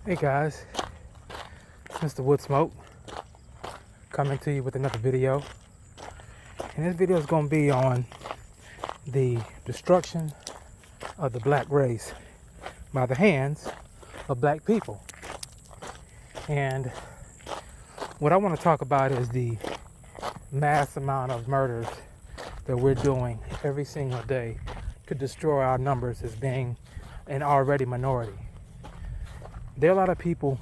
Hey guys, it's Mr. Woodsmoke coming to you with another video. And this video is going to be on the destruction of the black race by the hands of black people. And what I want to talk about is the mass amount of murders that we're doing every single day to destroy our numbers as being an already minority. There are a lot of people,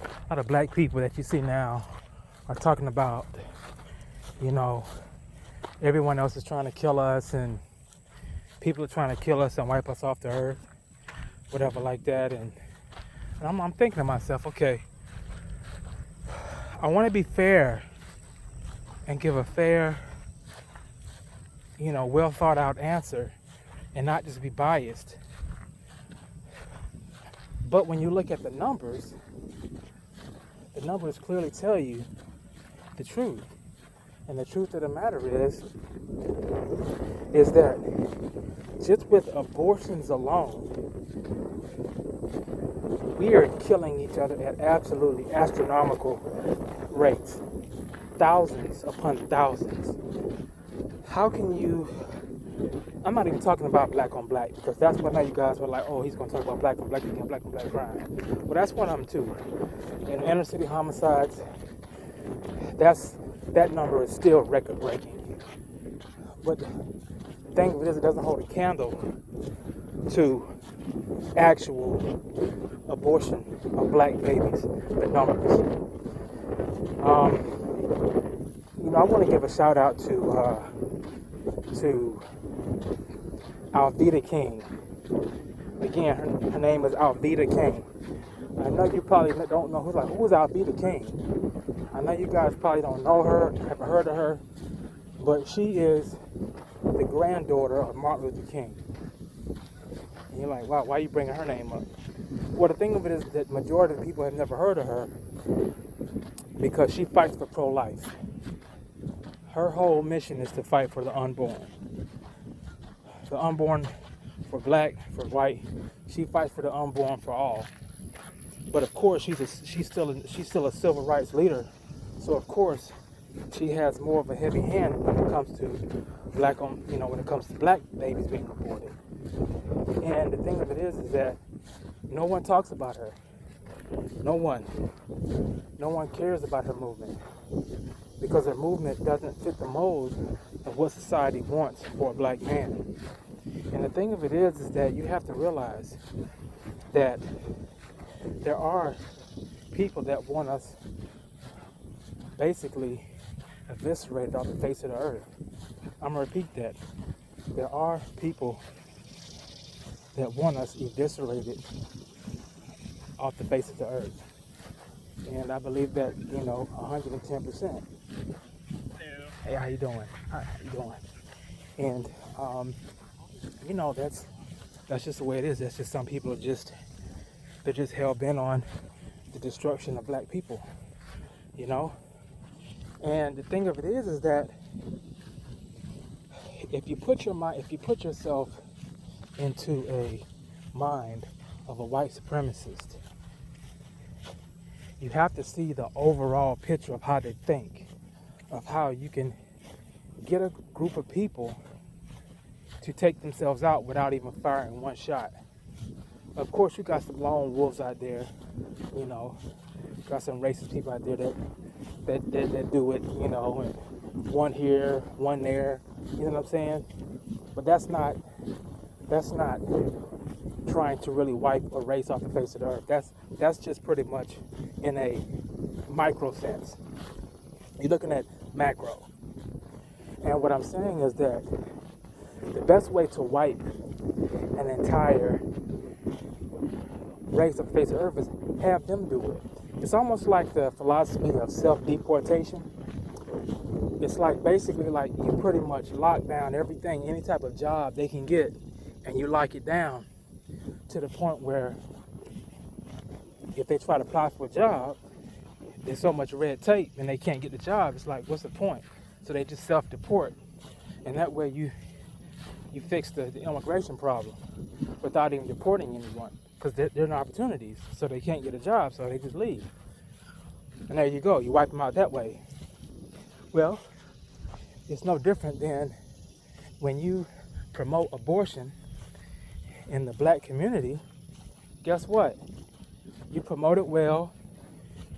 a lot of black people that you see now are talking about, everyone else is trying to kill us and people are trying to kill us and wipe us off the earth, whatever like that. And I'm thinking to myself, okay, I want to be fair and give a fair, well thought out answer and not just be biased. But when you look at the numbers clearly tell you the truth. And the truth of the matter is that just with abortions alone, we are killing each other at absolutely astronomical rates. Thousands upon thousands. How can you... I'm not even talking about black on black, because that's what now you guys were like, oh, he's going to talk about black on black again, black on black crime. Well, that's one of them too. And inner city homicides, that number is still record breaking. But the thing of it is, it doesn't hold a candle to actual abortion of black babies, the numbers. I want to give a shout out to Alveda King. Again, her name is Alveda King. I know you probably don't know who's Alveda King. I know you guys probably don't know her, haven't heard of her, but she is the granddaughter of Martin Luther King. And you're like, wow, why are you bringing her name up? Well, the thing of it is that majority of the people have never heard of her because she fights for pro-life. Her whole mission is to fight for the unborn. The unborn for black, for white. She fights for the unborn for all. But of course, she's still a civil rights leader. So of course, she has more of a heavy hand when it comes to when it comes to black babies being aborted. And the thing of it is that no one talks about her. No one cares about her movement, because her movement doesn't fit the mold of what society wants for a black man. And the thing of it is that you have to realize that there are people that want us basically eviscerated off the face of the earth. I'm going to repeat that. There are people that want us eviscerated off the face of the earth. And I believe that, 110%. Hey, how you doing? And, that's just the way it is. That's just some people they're just hell-bent on the destruction of black people, And the thing of it is that if you put yourself into a mind of a white supremacist, you have to see the overall picture of how they think, of how you can get a group of people to take themselves out without even firing one shot. Of course, you got some lone wolves out there, got some racist people out there that do it, and one here, one there, you know what I'm saying? But that's not trying to really wipe a race off the face of the earth. That's just pretty much in a micro sense. You're looking at macro. And what I'm saying is that the best way to wipe an entire race off the face of the earth is have them do it. It's almost like the philosophy of self-deportation. It's like basically like you pretty much lock down everything, any type of job they can get, and you lock it down to the point where if they try to apply for a job, there's so much red tape and they can't get the job. It's like, what's the point? So they just self-deport. And that way you fix the immigration problem without even deporting anyone. because there are no opportunities, so they can't get a job, so they just leave. And there you go, you wipe them out that way. Well, it's no different than when you promote abortion in the black community. Guess what? You promote it well.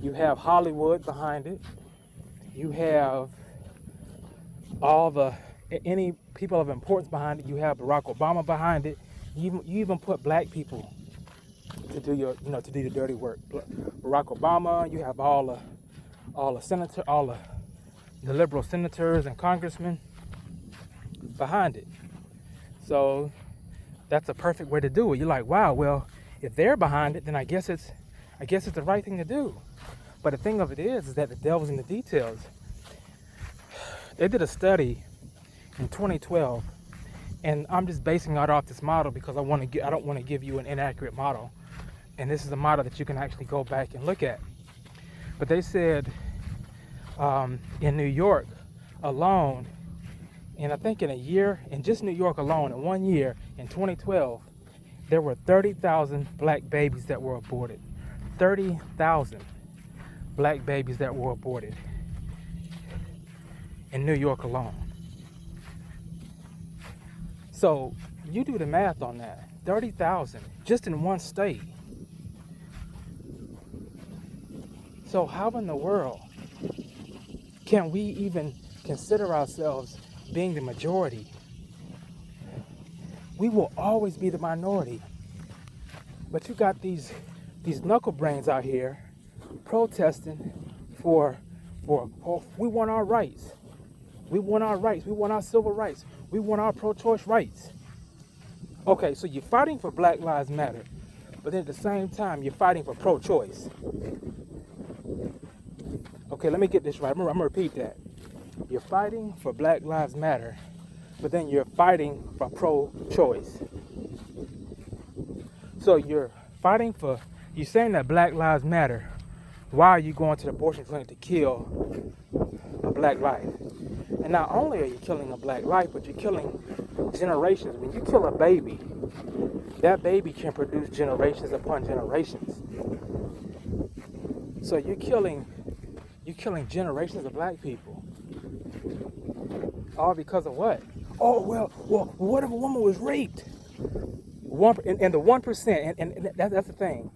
You have Hollywood behind it. You have any people of importance behind it. You have Barack Obama behind it. You even put black people to do the dirty work. Barack Obama. You have all the liberal senators and congressmen behind it. So that's a perfect way to do it. You're like, wow, well, if they're behind it, then I guess it's the right thing to do. But the thing of it is that the devil's in the details. They did a study in 2012, and I'm just basing it off this model because I don't want to give you an inaccurate model. And this is a model that you can actually go back and look at. But they said in New York alone, and I think in just New York alone, in 1 year, in 2012, there were 30,000 black babies that were aborted. 30,000 black babies that were aborted in New York alone. So you do the math on that. 30,000 just in one state. So how in the world can we even consider ourselves being the majority? We will always be the minority. But you got these knuckle brains out here protesting for we want our rights. We want our rights. We want our civil rights. We want our pro-choice rights. Okay, so you're fighting for Black Lives Matter, but then at the same time you're fighting for pro-choice. Okay, let me get this right. I'm gonna repeat that. You're fighting for Black Lives Matter, but then you're fighting for pro-choice. So you're saying that Black Lives Matter. Why are you going to the abortion clinic to kill a black life? And not only are you killing a black life, but you're killing generations. When you kill a baby, that baby can produce generations upon generations. So you're killing generations of black people. All because of what? Oh, well, what if a woman was raped? And the 1%, and that's the thing.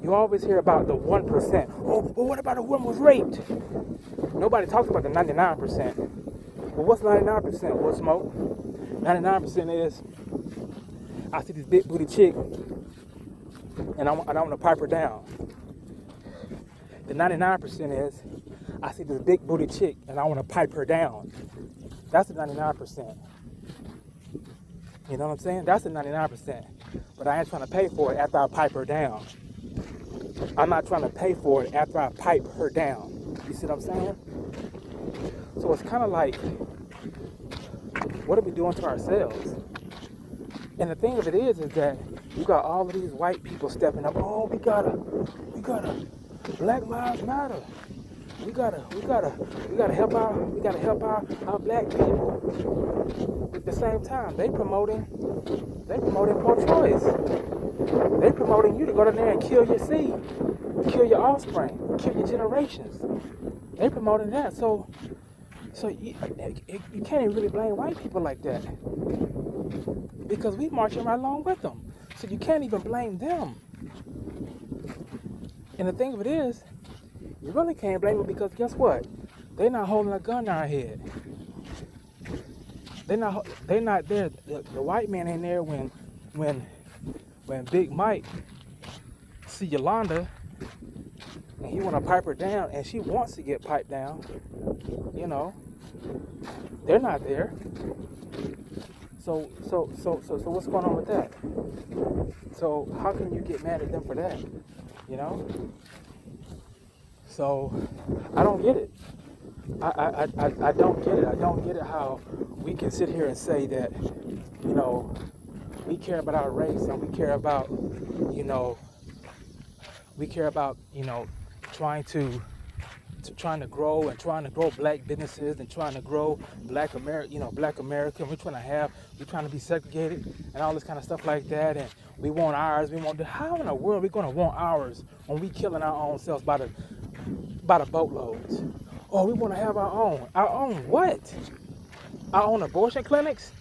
You always hear about the 1%. Oh, but what about a woman was raped? Nobody talks about the 99%. Well, what's 99%? Well, smoke. 99% is I see this big booty chick and I want to pipe her down. The 99% is I see this big booty chick and I want to pipe her down. That's the 99%. You know what I'm saying? That's the 99%. But I ain't trying to pay for it after I pipe her down. I'm not trying to pay for it after I pipe her down. You see what I'm saying? So it's kind of like, what are we doing to ourselves? And the thing of it is that you got all of these white people stepping up. Oh, we gotta, Black Lives Matter. We gotta help our black people. At the same time, they promoting pro-choice. They promoting you to go down there and kill your seed, kill your offspring, kill your generations. They promoting that. So you can't even really blame white people like that, because we marching right along with them. So you can't even blame them. And the thing of it is, you really can't blame them, because guess what? They're not holding a gun to our head. They're not there. The white man ain't there when Big Mike see Yolanda and he want to pipe her down, and she wants to get piped down. You know, they're not there. So what's going on with that? So how can you get mad at them for that? You know? So I don't get it. I don't get it. I don't get it how we can sit here and say that, you know, we care about our race and we care about, you know, trying to trying to grow black businesses and trying to grow black America, black America. We're trying to be segregated and all this kind of stuff like that. And we want ours. How in the world are we going to want ours when we killing our own selves by the boatloads? Oh, we want to have our own. Our own what? Our own abortion clinics?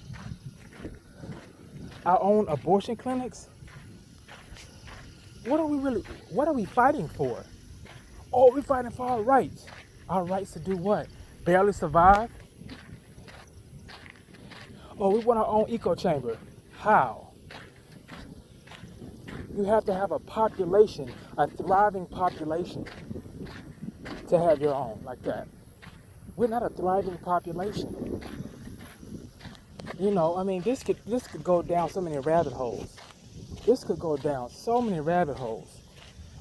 Our own abortion clinics? What are we fighting for? Oh, we're fighting for our rights. Our rights to do what? Barely survive? Oh, we want our own echo chamber. How? You have to have a population, a thriving population, to have your own like that. We're not a thriving population. This could go down so many rabbit holes. This could go down so many rabbit holes.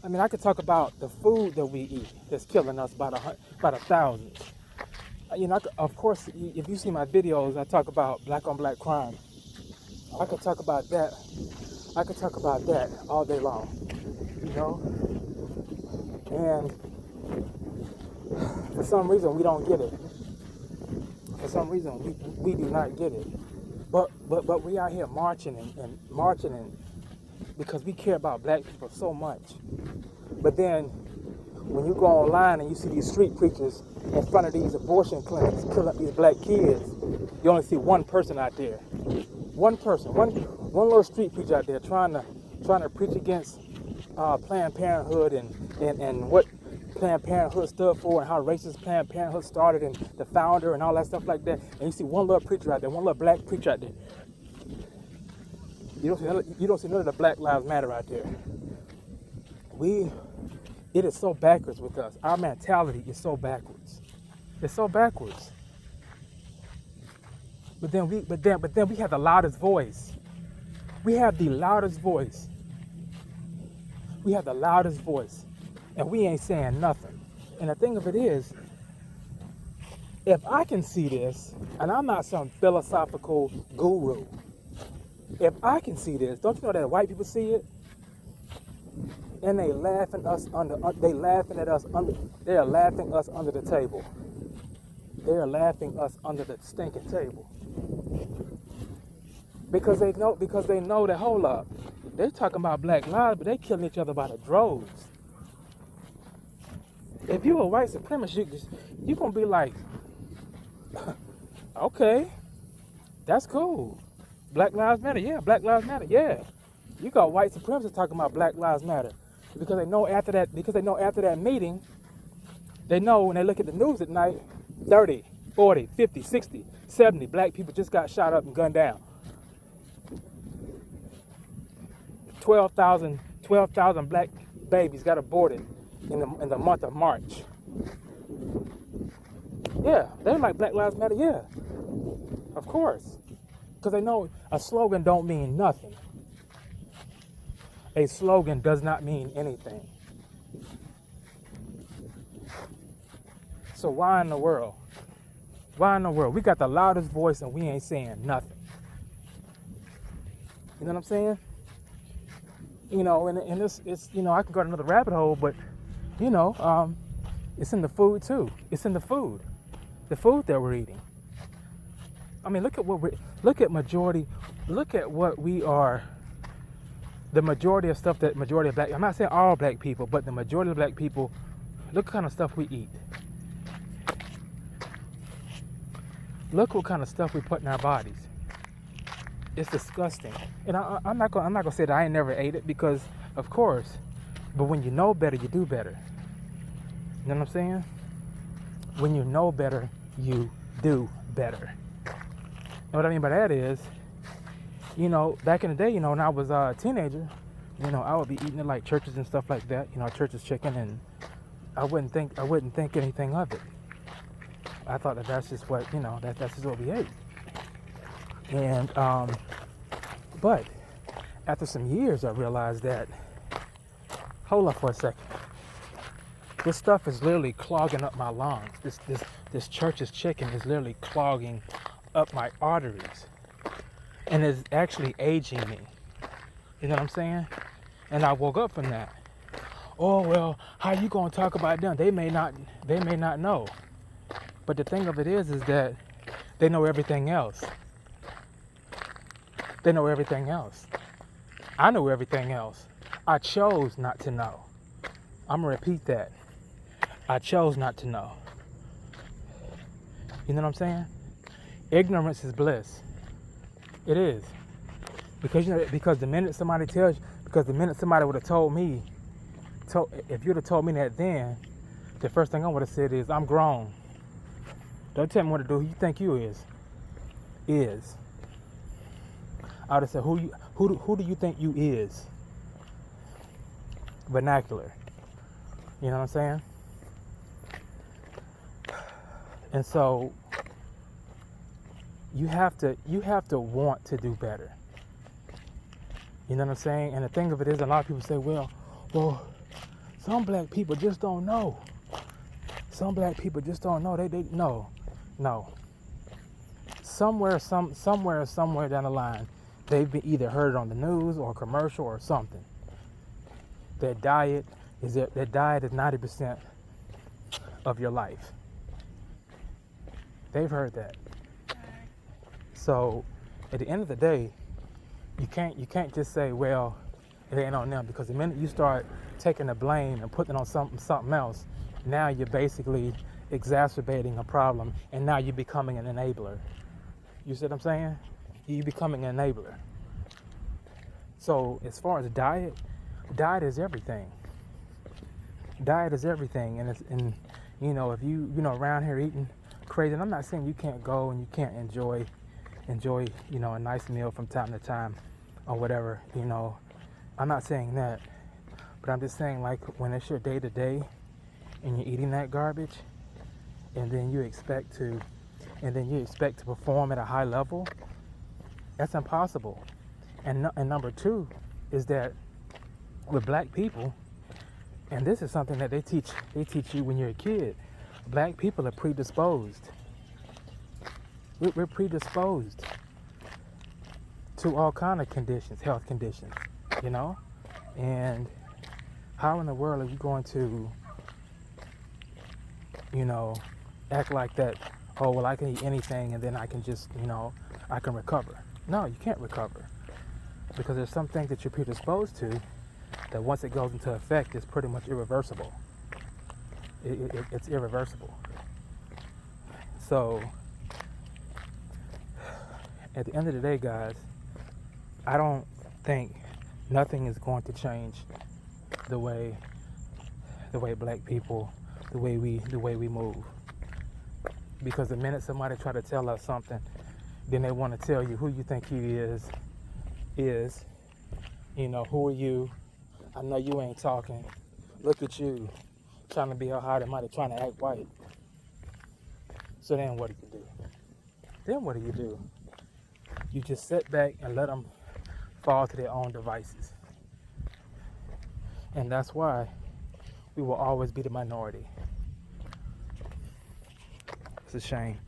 I could talk about the food that we eat that's killing us by the thousands. Of course, if you see my videos, I talk about black on black crime. I could talk about that. I could talk about that all day long. And for some reason, we don't get it. For some reason, we do not get it. But we out here marching and because we care about black people so much. But then when you go online and you see these street preachers in front of these abortion clinics killing up these black kids, you only see one person out there. One person, one little street preacher out there trying to preach against Planned Parenthood and what Planned Parenthood stood for and how racist Planned Parenthood started and the founder and all that stuff like that. And you see one little preacher out there, one little black preacher out there. You don't see none of the Black Lives Matter out there. It is so backwards with us. Our mentality is so backwards. It's so backwards. But then we have the loudest voice. We have the loudest voice. We have the loudest voice. And we ain't saying nothing. And the thing of it is, if I can see this, and I'm not some philosophical guru, if I can see this, don't you know that white people see it? And they laughing us under. They laughing at us under. They are laughing us under the table. They are laughing us under the stinking table. Because they know that, hold up, they're talking about black lives, but they killing each other by the droves. If you're a white supremacist, you're gonna be like, okay, that's cool. Black Lives Matter, yeah. Black Lives Matter, yeah. You got white supremacists talking about Black Lives Matter because they know after that meeting, they know when they look at the news at night, 30, 40, 50, 60, 70 black people just got shot up and gunned down. 12,000 black babies got aborted in the month of March. Yeah, they're like Black Lives Matter, yeah. Of course. Because they know a slogan don't mean nothing. A slogan does not mean anything. So why in the world? Why in the world? We got the loudest voice and we ain't saying nothing. You know what I'm saying? And it's I can go to another rabbit hole, but it's in the food too. It's in the food that we're eating. Look at what we are. The majority of stuff that majority of black. I'm not saying all black people, but the majority of black people. Look what kind of stuff we eat. Look what kind of stuff we put in our bodies. It's disgusting. And I'm not gonna say that I ain't never ate it because, of course, but when you know better, you do better. You know what I'm saying? When you know better, you do better. And what I mean by that is, back in the day, when I was a teenager, I would be eating at like churches and stuff like that. Church's chicken, and I wouldn't think anything of it. I thought that's just what that's just what we ate. And but after some years, I realized that. Hold up for a second. This stuff is literally clogging up my lungs. This church's chicken is literally clogging up my arteries, and is actually aging me. You know what I'm saying? And I woke up from that. oh well, how you gonna talk about them? They may not know. But the thing of it is that they know everything else. They know everything else. I know everything else. I chose not to know. I'm gonna repeat that. I chose not to know. You know what I'm saying? Ignorance is bliss. It is. Because the minute somebody tells you, because the minute somebody would have told me, if you'd have told me that then, the first thing I would have said is, I'm grown. Don't tell me what to do. Who you think you is? I would have said, who do you think you is? Vernacular. You know what I'm saying? And so you have to want to do better. You know what I'm saying? And the thing of it is, a lot of people say, well, some black people just don't know. Some black people just don't know. They no. Somewhere down the line, they've been either heard it on the news or a commercial or something. That diet is 90% of your life. They've heard that. So at the end of the day, you can't just say, well, it ain't on them, because the minute you start taking the blame and putting it on something else, now you're basically exacerbating a problem, and now you're becoming an enabler. You see what I'm saying? You're becoming an enabler. So as far as diet is everything. Diet is everything, and you know, if you around here eating crazy, and I'm not saying you can't go and you can't enjoy a nice meal from time to time or whatever, I'm not saying that, but I'm just saying, like, when it's your day to day and you're eating that garbage, and then you expect to perform at a high level, that's impossible. And number two is that with black people, and this is something that they teach you when you're a kid, black people are predisposed. We're predisposed to all kind of conditions, health conditions, and how in the world are you going to, act like that? Oh, well, I can eat anything and then I can just, I can recover. No, you can't recover, because there's some things that you're predisposed to that once it goes into effect, it's pretty much irreversible. It's irreversible. So at the end of the day, guys, I don't think nothing is going to change the way black people, the way we move. Because the minute somebody try to tell us something, then they want to tell you who you think you is, who are you? I know you ain't talking. Look at you, trying to be all hot and mighty, trying to act white. So then what do you do? You just sit back and let them fall to their own devices. And that's why we will always be the minority. It's a shame.